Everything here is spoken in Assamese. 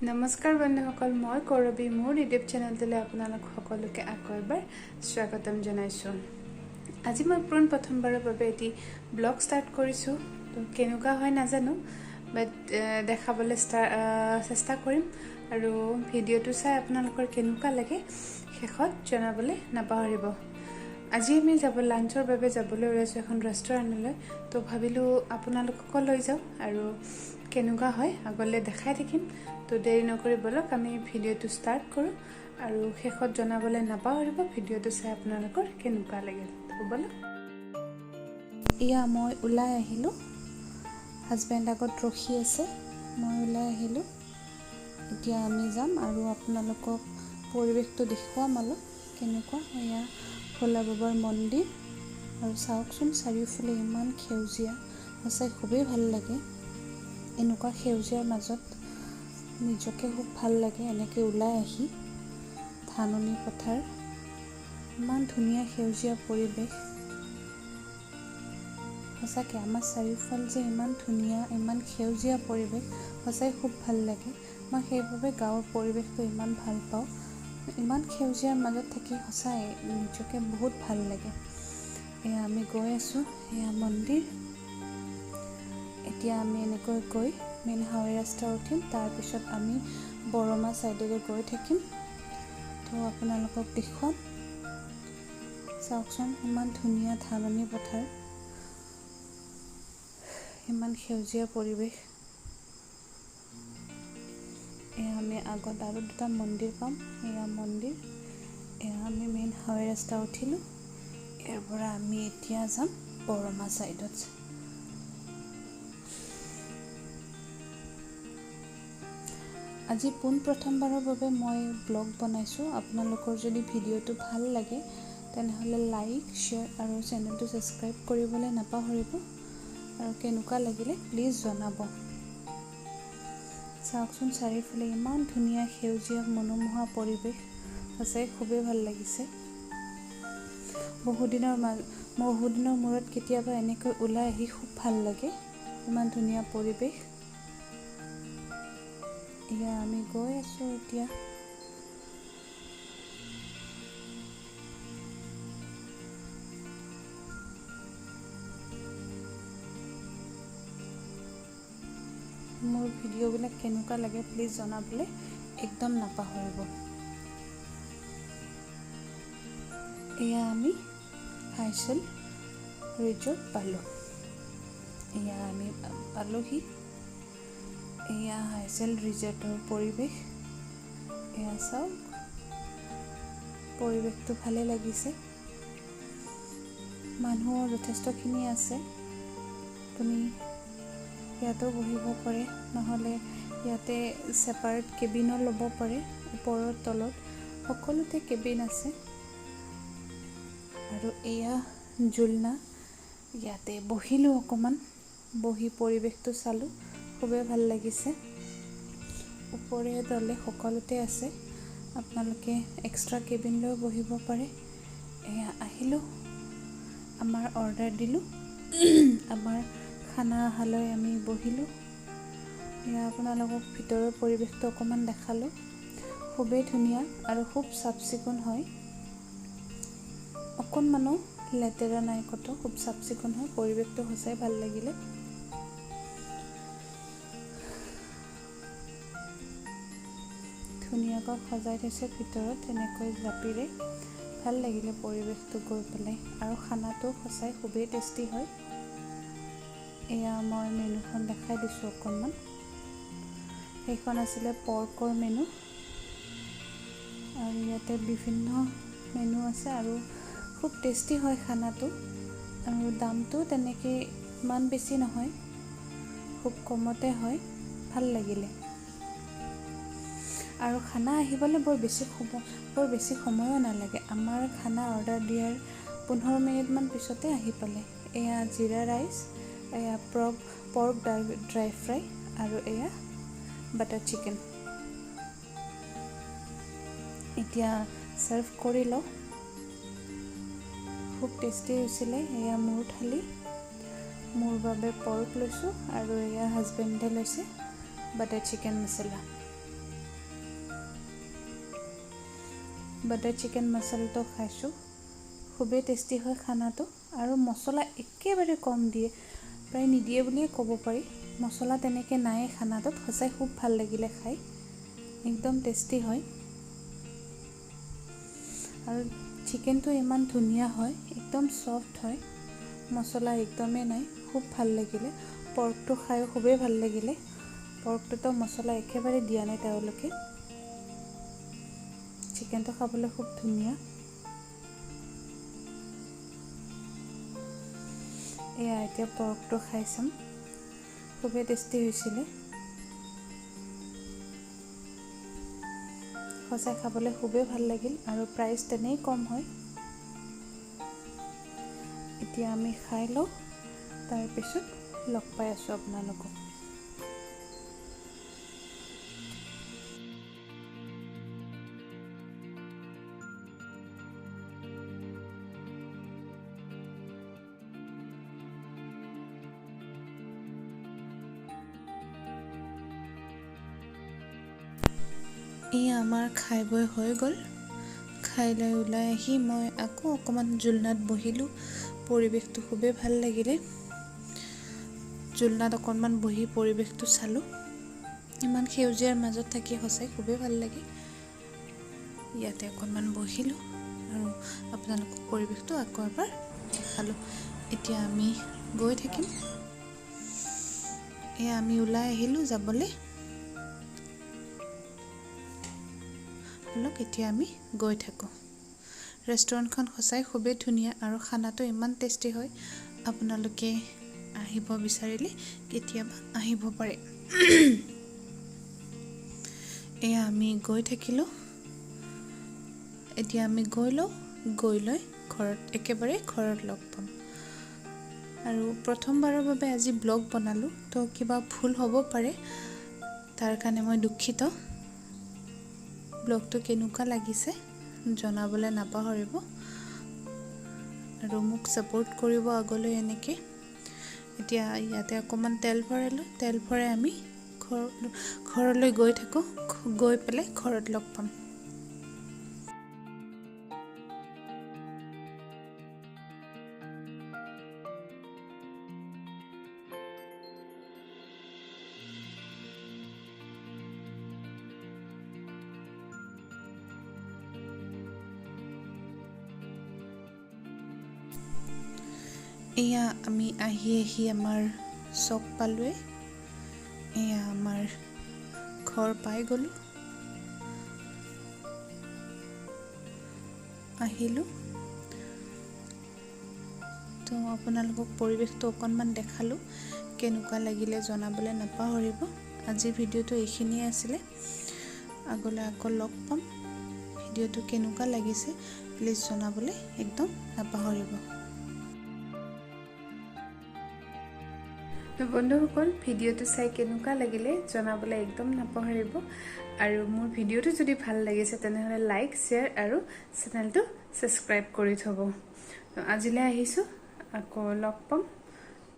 নমস্কাৰ বন্ধুসকল, মই কৰবী মোৰ ইউটিউব চেনেলটোলৈ আপোনালোক সকলোকে আকৌ এবাৰ স্বাগতম জনাইছোঁ। আজি মই প্ৰথমবাৰৰ বাবে এটি ব্লগ ষ্টাৰ্ট কৰিছোঁ। তো কেনেকুৱা হয় নাজানো, বাট দেখাবলৈ চেষ্টা কৰিম আৰু ভিডিঅ'টো চাই আপোনালোকৰ কেনেকুৱা লাগে শেষত জনাবলৈ নাপাহৰিব। আজি আমি লাঞ্চৰ বাবে যাবলৈ ওলাইছোঁ এখন ৰেষ্টুৰেণ্টলৈ। তো ভাবিলোঁ আপোনালোককো লৈ যাওঁ আৰু কেনেকুৱা হয় আগলৈ দেখাই থাকিম। তো দেৰি নকৰি বলক আমি ভিডিঅ'টো ষ্টাৰ্ট কৰোঁ আৰু শেষত জনাবলৈ নাপাহৰিব ভিডিঅ'টো চাই আপোনালোকৰ কেনেকুৱা লাগিল। তো বলক। এয়া মই ওলাই আহিলোঁ, হাজবেণ্ড আগত ৰখি আছে, মই ওলাই আহিলোঁ। এতিয়া আমি যাম আৰু আপোনালোকক পৰিৱেশটো দেখুৱাম অলপ কেনেকুৱা। এয়া ভোলা বাবাৰ মন্দিৰ আৰু চাওকচোন চাৰিওফালে ইমান সেউজীয়া, সঁচাই খুবেই ভাল লাগে। এনেকুৱা সেউজীয়াৰ মাজত নিজকে খুব ভাল লাগে এনেকৈ ওলাই আহি। ধাননি পথাৰ, ইমান ধুনীয়া সেউজীয়া পৰিৱেশ। সঁচাকৈ আমাৰ চাৰিওফাল যে ইমান ধুনীয়া, ইমান সেউজীয়া পৰিৱেশ, সঁচাই খুব ভাল লাগে। মই সেইবাবে গাঁৱৰ পৰিৱেশটো ইমান ভাল পাওঁ। ইমান সেউজীয়াৰ মাজত থাকি সঁচাই নিজকে বহুত ভাল লাগে। এয়া আমি গৈ আছোঁ, এয়া মন্দিৰ। এতিয়া আমি এনেকৈ গৈ মেইন হাইৱে ৰাস্তা উঠিম, তাৰপিছত আমি বৰমা ছাইডেৰে গৈ থাকিম। তো আপোনালোকক দেখুৱাম। চাওকচোন ইমান ধুনীয়া ধাননি পথাৰ, ইমান সেউজীয়া পৰিৱেশ। এয়া আমি আগত আৰু দুটা মন্দিৰ পাম, এয়া মন্দিৰ। এয়া আমি মেইন হাইৱে ৰাস্তা উঠিলোঁ। ইয়াৰ পৰা আমি এতিয়া যাম বৰমা ছাইডত। আজি প্ৰথমবাৰৰ বাবে মই ব্লগ বনাইছোঁ। আপোনালোকৰ যদি ভিডিঅ'টো ভাল লাগে তেনেহ'লে লাইক, শ্বেয়াৰ আৰু চেনেলটো ছাবস্ক্ৰাইব কৰিবলৈ নাপাহৰিব আৰু কেনেকুৱা লাগিলে প্লিজ জনাব। চাওকচোন চাৰিওফালে ইমান ধুনীয়া সেউজীয়া মনোমোহা পৰিৱেশ, সঁচাই খুবেই ভাল লাগিছে। বহুদিনৰ মূৰত কেতিয়াবা এনেকৈ ওলাই আহি খুব ভাল লাগে। ইমান ধুনীয়া পৰিৱেশ। এয়া আমি গৈ আছোঁ এতিয়া। মোৰ ভিডিঅ'বিলাক কেনেকুৱা লাগে প্লিজ জনাবলৈ একদম নাপাহৰিব। এয়া আমি হাইচেল ৰিজৰ্ট পালোঁ। এয়া আমি পালোহি। এয়া হাইচেল ৰিজৰ্টৰ পৰিৱেশ। এয়া চাওক, পৰিৱেশটো ভালেই লাগিছে। মানুহৰ যথেষ্টখিনি আছে। আপুনি ইয়াতো বহিব পাৰে, নহ'লে ইয়াতে ছেপাৰেট কেবিনো ল'ব পাৰে। ওপৰৰ তলত সকলোতে কেবিন আছে। আৰু এয়া জুলনা, ইয়াতে বহিলোঁ অকণমান, বহি পৰিৱেশটো চালোঁ, খুবেই ভাল লাগিছে। ওপৰে তলে সকলোতে আছে, আপোনালোকে এক্সট্ৰা কেবিন লৈ বহিব পাৰে। এয়া আহিলোঁ, আমাৰ অৰ্ডাৰ দিলোঁ, আমাৰ খানা অহালৈ আমি বহিলোঁ। এয়া আপোনালোকক ভিতৰৰ পৰিৱেশটো অকণমান দেখালোঁ। খুবেই ধুনীয়া আৰু খুব চাফ চিকুণ হয়। অকণমানো লেতেৰা নাই ক'তো, খুব চাফ চিকুণ হয়। পৰিৱেশটো সঁচাই ভাল লাগিলে। ধুনীয়াকৈ সজাই থৈছে ভিতৰত এনেকৈ জাপিৰে, ভাল লাগিলে পৰিৱেশটো গৈ পেলাই। আৰু খানাটো সঁচাই খুবেই টেষ্টি হয়। এয়া মই মেনুখন দেখাই দিছোঁ অকণমান। সেইখন আছিলে পৰ্কৰ মেনু আৰু ইয়াতে বিভিন্ন মেনু আছে আৰু খুব টেষ্টি হয় খানাটো। আৰু দামটো তেনেকৈ ইমান বেছি নহয়, খুব কমতে হয়, ভাল লাগিলে। আৰু খানা আহিবলৈ বৰ বেছি সময়ো নালাগে। আমাৰ খানা অৰ্ডাৰ দিয়াৰ 15 মিনিটমান পিছতে আহি পালে। এয়া জিৰা ৰাইচ, এয়া পৰ্ক ড্ৰাই ফ্ৰাই আৰু এয়া বাটাৰ চিকেন। এতিয়া ছাৰ্ভ কৰি লওঁ। খুব টেষ্টি হৈছিলে। এয়া মোৰ থালি, মোৰ বাবে পৰ্ক লৈছোঁ আৰু এয়া হাজবেণ্ডে লৈছে বাটাৰ চিকেন মছলা। বাটাৰ চিকেন মছলাটো খাইছোঁ। খুবেই টেষ্টি হয় খানাটো, আৰু মছলা একেবাৰে কম দিয়ে, প্ৰায় নিদিয়ে বুলিয়ে ক'ব পাৰি। মছলা তেনেকৈ নাই খানাটোত, সঁচাই খুব ভাল লাগিলে খাই, একদম টেষ্টি হয়। আৰু চিকেনটো ইমান ধুনীয়া হয়, একদম ছফ্ট হয়, মছলা একদমেই নাই, খুব ভাল লাগিলে। পৰ্কটো খায়ো খুবেই ভাল লাগিলে, পৰ্কটোতো মছলা একেবাৰে দিয়া নাই তেওঁলোকে। চিকেনটো খাবলৈ খুব ধুনীয়া। এয়া এতিয়া পৰ্কটো খাই চাম, খুবেই টেষ্টি হৈছিলে, সঁচাই খাবলৈ খুবেই ভাল লাগিল, আৰু প্ৰাইচ তেনেই কম হয়। এতিয়া আমি খাই লওঁ, তাৰপিছত লগ পাই আছোঁ আপোনালোকক। আমাৰ খাই বৈ হৈ গ'ল। খাই লৈ ওলাই আহি মই আকৌ অকণমান জুলনাত বহিলোঁ, পৰিৱেশটো খুবেই ভাল লাগিলে। জুলনাত অকণমান বহি পৰিৱেশটো চালোঁ, ইমান সেউজীয়াৰ মাজত থাকি সঁচাই খুবেই ভাল লাগে। ইয়াতে অকণমান বহিলোঁ আৰু আপোনালোকক পৰিৱেশটো আকৌ এবাৰ দেখালোঁ। এতিয়া আমি গৈ থাকিম। আমি ওলাই আহিলোঁ যাবলৈ। এতিয়া আমি গৈ থাকোঁ। ৰেষ্টুৰেণ্টখন সঁচাই খুবেই ধুনীয়া, আৰু খানাটো ইমান টেষ্টি হয়, আপোনালোকে আহিব বিচাৰিলে কেতিয়াবা আহিব পাৰে। আমি গৈ থাকিলোঁ। এতিয়া আমি গৈ লৈ একেবাৰে ঘৰত লগ পাম। আৰু প্ৰথমবাৰৰ বাবে আজি ব্লগ বনালোঁ, তো কিবা ভুল হ'ব পাৰে, তাৰ কাৰণে মই দুখিত। ব্লগটো কেনেকুৱা লাগিছে জনাবলৈ নাপাহৰিব, আৰু মোক ছাপোৰ্ট কৰিব আগলৈ এনেকৈ। এতিয়া ইয়াতে অকণমান তেল ভৰালোঁ, তেল ভৰাই আমি ঘৰলৈ গৈ থাকোঁ, গৈ পেলাই ঘৰত লগ পাম। আমি আহি আমাৰ চক পালোঁৱে। আমাৰ ঘৰ পাই গ'লোঁ, আহিলোঁ। তো আপোনালোকক পৰিৱেশটো অকণমান দেখালোঁ, কেনেকুৱা লাগিলে জনাবলৈ নাপাহৰিব। আজিৰ ভিডিঅ'টো এইখিনিয়ে আছিলে, আগলৈ আকৌ লগ পাম। ভিডিঅ'টো কেনেকুৱা লাগিছে প্লিজ জনাবলৈ একদম নাপাহৰিব। বন্ধুসকল, ভিডিঅ'টো চাই কেনেকুৱা লাগিলে জনাবলৈ একদম নাপাহৰিব, আৰু মোৰ ভিডিঅ'টো যদি ভাল লাগিছে তেনেহ'লে লাইক, শ্বেয়াৰ আৰু চেনেলটো ছাবস্ক্ৰাইব কৰি থ'ব। আজিলৈ আহিছোঁ, আকৌ লগ পাম।